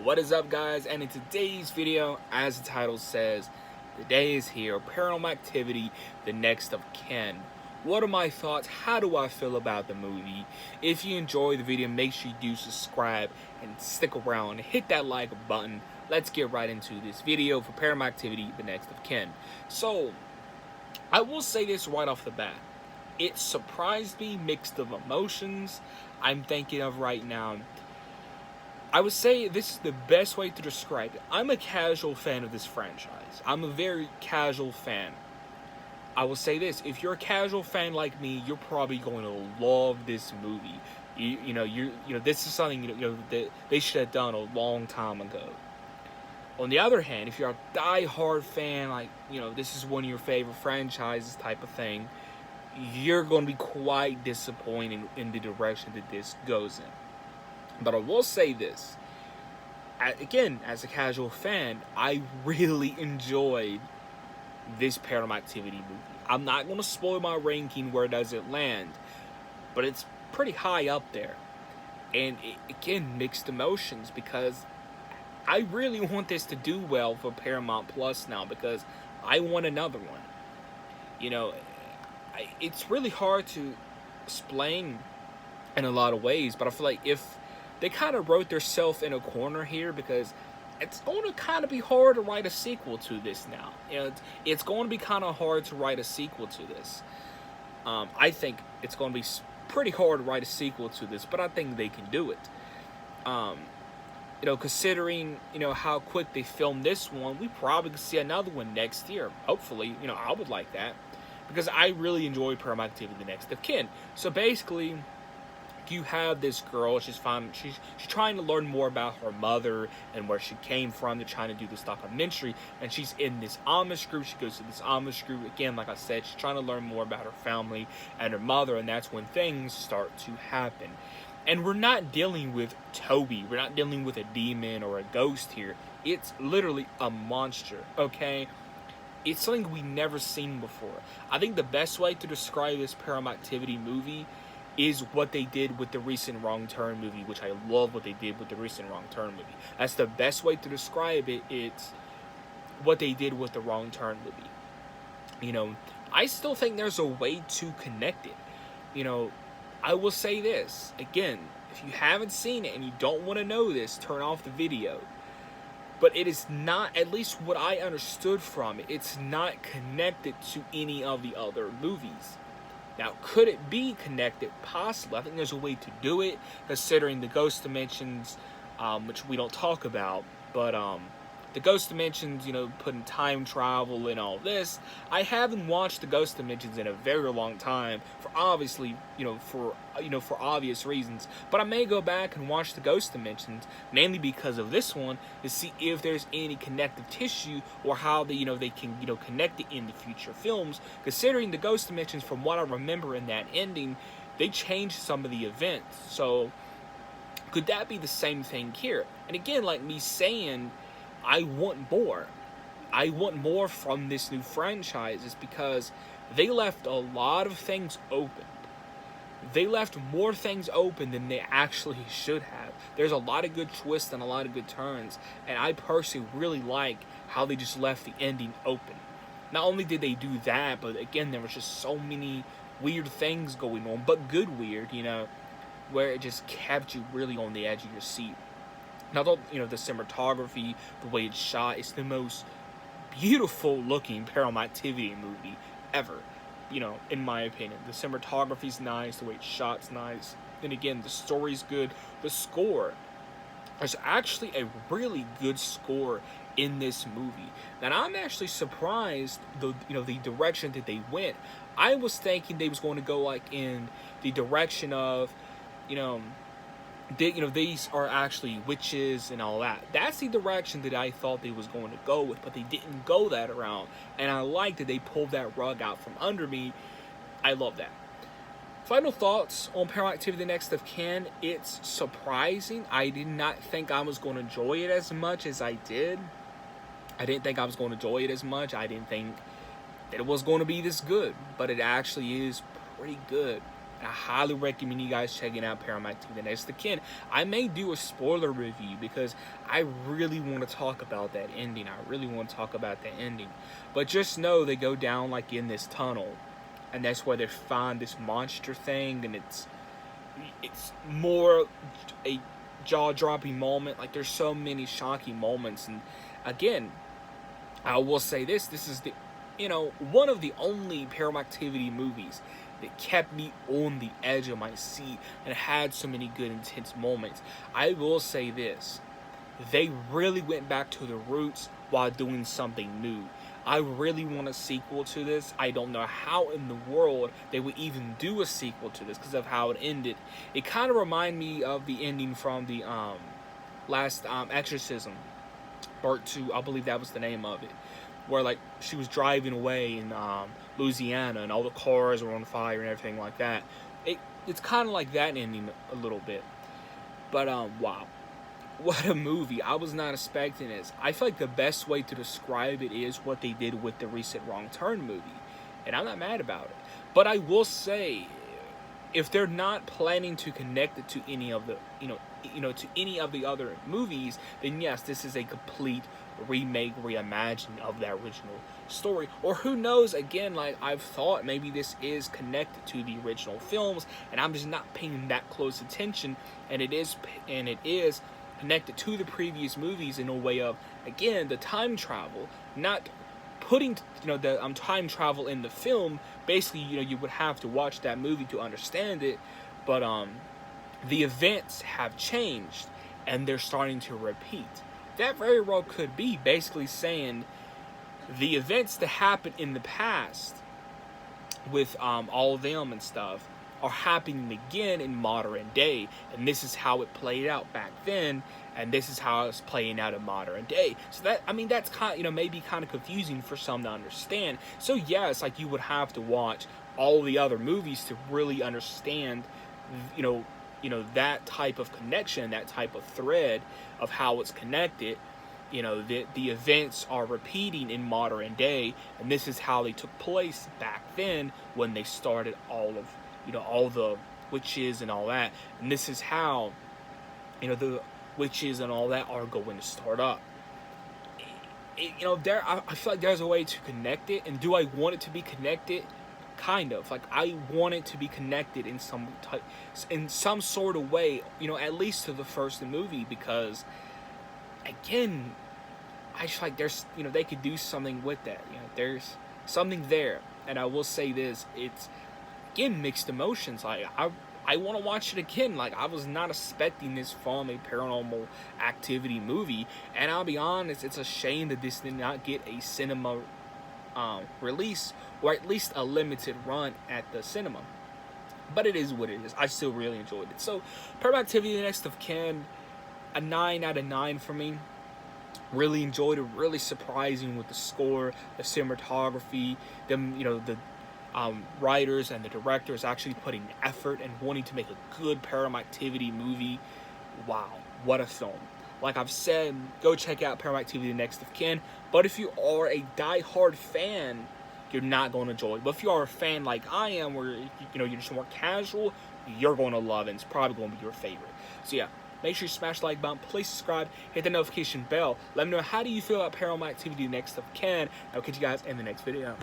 What is up, guys? And in today's video, as the title says, the day is here, Paranormal Activity, the next of kin. What are my thoughts? How do I feel about the movie? If you enjoyed the video, make sure you do subscribe and stick around and hit that like button. Let's get right into this video for Paranormal Activity, the next of kin. So, I will say this right off the bat. It surprised me, mixed of emotions. I'm thinking of right now. I would say this is the best way to describe it. I'm a casual fan of this franchise. I'm a very casual fan. I will say this: if you're a casual fan like me, you're probably going to love this movie. This is something that they should have done a long time ago. On the other hand, if you're a die-hard fan, like this is one of your favorite franchises type of thing, you're going to be quite disappointed in the direction that this goes in. But I will say this, again, as a casual fan, I really enjoyed this Paranormal Activity movie. I'm not going to spoil my ranking where does it land, but it's pretty high up there. And again, mixed emotions, because I really want this to do well for Paramount Plus now, because I want another one. It's really hard to explain in a lot of ways, but I feel like if they kind of wrote themselves in a corner here, because it's going to kind of be hard to write a sequel to this now. It's going to be kind of hard to write a sequel to this. I think it's going to be pretty hard to write a sequel to this, but I think they can do it. Considering, how quick they filmed this one, we probably could see another one next year. Hopefully, I would like that, because I really enjoy Paranormal Activity: The Next of Kin. So basically, you have this girl. She's trying to learn more about her mother and where she came from. They're trying to do this documentary, and she's in this Amish group. She goes to this Amish group again. Like I said, she's trying to learn more about her family and her mother, and that's when things start to happen. And we're not dealing with Toby. We're not dealing with a demon or a ghost here. It's literally a monster. Okay. It's something we never seen before. I think the best way to describe this Paranormal Activity movie is what they did with the recent Wrong Turn movie, which I love what they did with the recent Wrong Turn movie. That's the best way to describe it. It's what they did with the Wrong Turn movie. I still think there's a way to connect it. I will say this, again, if you haven't seen it and you don't want to know this, turn off the video. But it is not, at least what I understood from it, it's not connected to any of the other movies. Now, could it be connected? Possibly. I think there's a way to do it, considering the ghost dimensions, which we don't talk about. But the ghost dimensions, putting time travel and all this. I haven't watched the ghost dimensions in a very long time, for obviously, for obvious reasons. But I may go back and watch the ghost dimensions, mainly because of this one, to see if there's any connective tissue or how they can connect it in the future films. Considering the ghost dimensions, from what I remember in that ending, they changed some of the events. So could that be the same thing here? And again, like me saying, I want more. I want more from this new franchise, is because they left a lot of things open. They left more things open than they actually should have. There's a lot of good twists and a lot of good turns, and I personally really like how they just left the ending open. Not only did they do that, but again, there was just so many weird things going on, but good weird, where it just kept you really on the edge of your seat. Now, the cinematography, the way it's shot, it's the most beautiful looking Paranormal Activity movie ever, in my opinion. The cinematography's nice, the way it's shot's nice. Then again, the story's good. The score, there's actually a really good score in this movie. And I'm actually surprised the direction that they went. I was thinking they was going to go like in the direction of, these are actually witches and all that. That's the direction that I thought they was going to go with, but they didn't go that around. And I like that they pulled that rug out from under me. I love that. Final thoughts on Paranormal Activity: The Next of Kin. It's surprising. I did not think I was going to enjoy it as much as I did. I didn't think I was going to enjoy it as much. I didn't think that it was going to be this good, but it actually is pretty good. And I highly recommend you guys checking out Paranormal Activity next of kin. I may do a spoiler review because I really want to talk about that ending. I really want to talk about that ending. But just know they go down like in this tunnel, and that's where they find this monster thing, and it's more a jaw-dropping moment. Like, there's so many shocking moments. And again, I will say this is the one of the only Paranormal Activity movies that kept me on the edge of my seat and had so many good intense moments. I will say this, they really went back to the roots while doing something new. I really want a sequel to this. I don't know how in the world they would even do a sequel to this because of how it ended. It kind of reminded me of the ending from the last Exorcism Part 2, I believe that was the name of it, where like she was driving away in Louisiana and all the cars were on fire and everything like that. It's kind of like that ending a little bit. But wow, what a movie. I was not expecting this. I feel like the best way to describe it is what they did with the recent Wrong Turn movie, and I'm not mad about it. But I will say, if they're not planning to connect it to any of the to any of the other movies, then yes, this is a complete remake, reimagining of that original story. Or who knows, again, like I've thought, maybe this is connected to the original films and I'm just not paying that close attention, and it is connected to the previous movies in a way of, again, the time travel, not putting the time travel in the film. Basically, you would have to watch that movie to understand it, but the events have changed and they're starting to repeat. That very well could be basically saying the events that happened in the past with all of them and stuff are happening again in modern day, and this is how it played out back then, and this is how it's playing out in modern day. So that, I mean, that's kind of, maybe kind of confusing for some to understand. So yes, like you would have to watch all the other movies to really understand, that type of connection, that type of thread of how it's connected. The events are repeating in modern day, and this is how they took place back then when they started all the witches and all that, and this is how the witches and all that are going to start up. I feel like there's a way to connect it, and do I want it to be connected? Kind of. Like, I want it to be connected in some sort of way, at least to the first movie, because again, I just like there's they could do something with that. There's something there, and I will say this: it's again mixed emotions. Like I want to watch it again. Like, I was not expecting this from a Paranormal Activity movie, and I'll be honest, it's a shame that this did not get a cinema release, or at least a limited run at the cinema. But it is what it is. I still really enjoyed it. So, Paranormal Activity: The Next of Kin, a 9 out of 9 for me. Really enjoyed it. Really surprising with the score, the cinematography, the writers and the directors actually putting effort and wanting to make a good Paranormal Activity movie. Wow, what a film. Like I've said, go check out Paranormal Activity: The Next of Kin. But if you are a die-hard fan, you're not going to enjoy it. But if you are a fan like I am, where you're just more casual, you're going to love it. It's probably going to be your favorite. So yeah, make sure you smash the like button, please subscribe, hit the notification bell. Let me know, how do you feel about Paranormal Activity: The Next of Kin. I'll catch you guys in the next video.